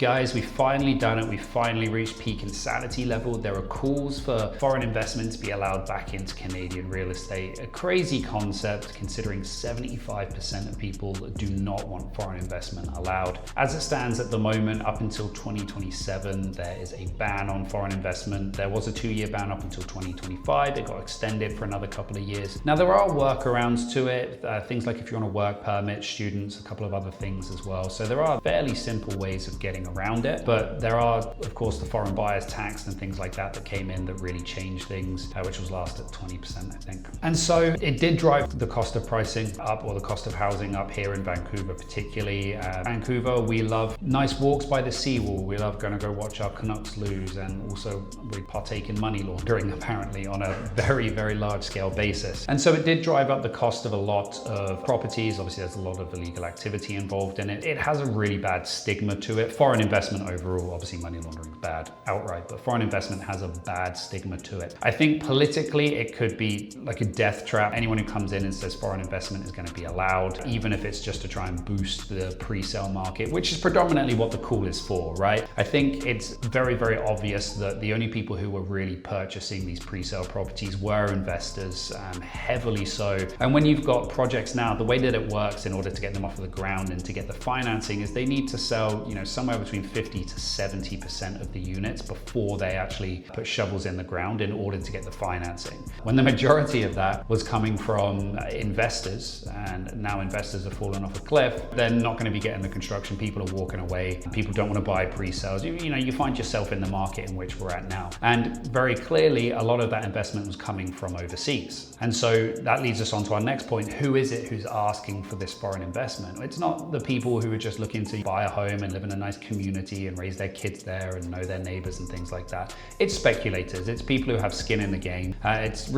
Guys, we've finally done it. We've finally reached peak insanity level. There are calls for foreign investment to be allowed back into Canadian real estate. A crazy concept considering 75% of people do not want foreign investment allowed. As it stands at the moment, up until 2027, there is a ban on foreign investment. There was a 2-year ban up until 2025. It got extended for another couple of years. Now, there are workarounds to it. Things like if you're on a work permit, students, a couple of other things as well. So there are fairly simple ways of getting around it, but there are of course the foreign buyers tax and things like that came in that really changed things, which was last at 20% I think. And so it did drive the cost of pricing up, or the cost of housing up here in Vancouver particularly. Vancouver, we love nice walks by the seawall. We love going to go watch our Canucks lose, and also we partake in money laundering apparently on a very, very large scale basis. And so it did drive up the cost of a lot of properties. Obviously there's a lot of illegal activity involved in it. It has a really bad stigma to it. Foreign investment overall, obviously money laundering is bad outright, but foreign investment has a bad stigma to it. I think politically it could be like a death trap. Anyone who comes in and says foreign investment is going to be allowed, even if it's just to try and boost the pre-sale market, which is predominantly what the call is for, right? I think it's very, very obvious that the only people who were really purchasing these pre-sale properties were investors, heavily so. And when you've got projects now, the way that it works in order to get them off of the ground and to get the financing is they need to sell, somewhere between 50 to 70% of the units before they actually put shovels in the ground in order to get the financing. When the majority of that was coming from investors, and now investors have fallen off a cliff, they're not going to be getting the construction. People are walking away. People don't want to buy pre-sales. You find yourself in the market in which we're at now. And very clearly, a lot of that investment was coming from overseas. And so that leads us on to our next point. Who is it who's asking for this foreign investment? It's not the people who are just looking to buy a home and live in a nice community and raise their kids there and know their neighbors and things like that. It's speculators. It's people who have skin in the game. It's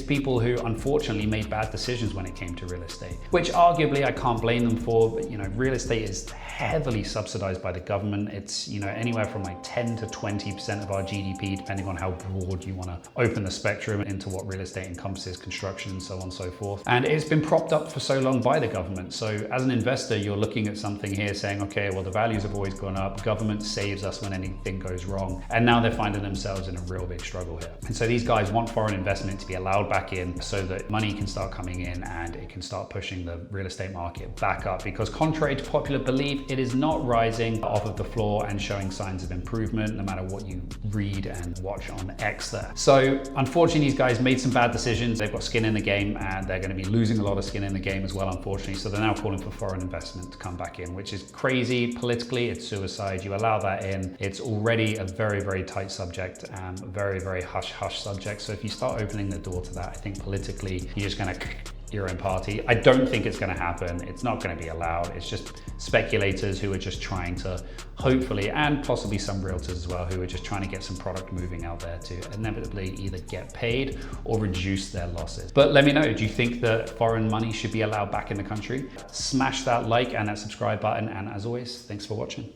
people who unfortunately made bad decisions when it came to real estate, which arguably I can't blame them for, but real estate is heavily subsidized by the government. It's anywhere from like 10 to 20% of our GDP, depending on how broad you want to open the spectrum into what real estate encompasses, construction and so on and so forth. And it's been propped up for so long by the government. So as an investor, you're looking at something here saying, okay, well, the values have always gone up. Government saves us when anything goes wrong. And now they're finding themselves in a real big struggle here. And so these guys want foreign investment to be allowed back in so that money can start coming in and it can start pushing the real estate market back up, because contrary to popular belief, it is not rising off of the floor and showing signs of improvement, no matter what you read and watch on X there. So unfortunately, these guys made some bad decisions. They've got skin in the game and they're going to be losing a lot of skin in the game as well, unfortunately. So they're now calling for foreign investment to come back in, which is crazy. Politically, it's suicide. You allow that in, it's already a very, very tight subject, a very, very hush-hush subject. So if you start opening the door to that, I think politically, you're just going to your own party. I don't think it's going to happen. It's not going to be allowed. It's just speculators who are just trying to, hopefully, and possibly some realtors as well, who are just trying to get some product moving out there to inevitably either get paid or reduce their losses. But let me know, do you think that foreign money should be allowed back in the country? Smash that like and that subscribe button. And as always, thanks for watching.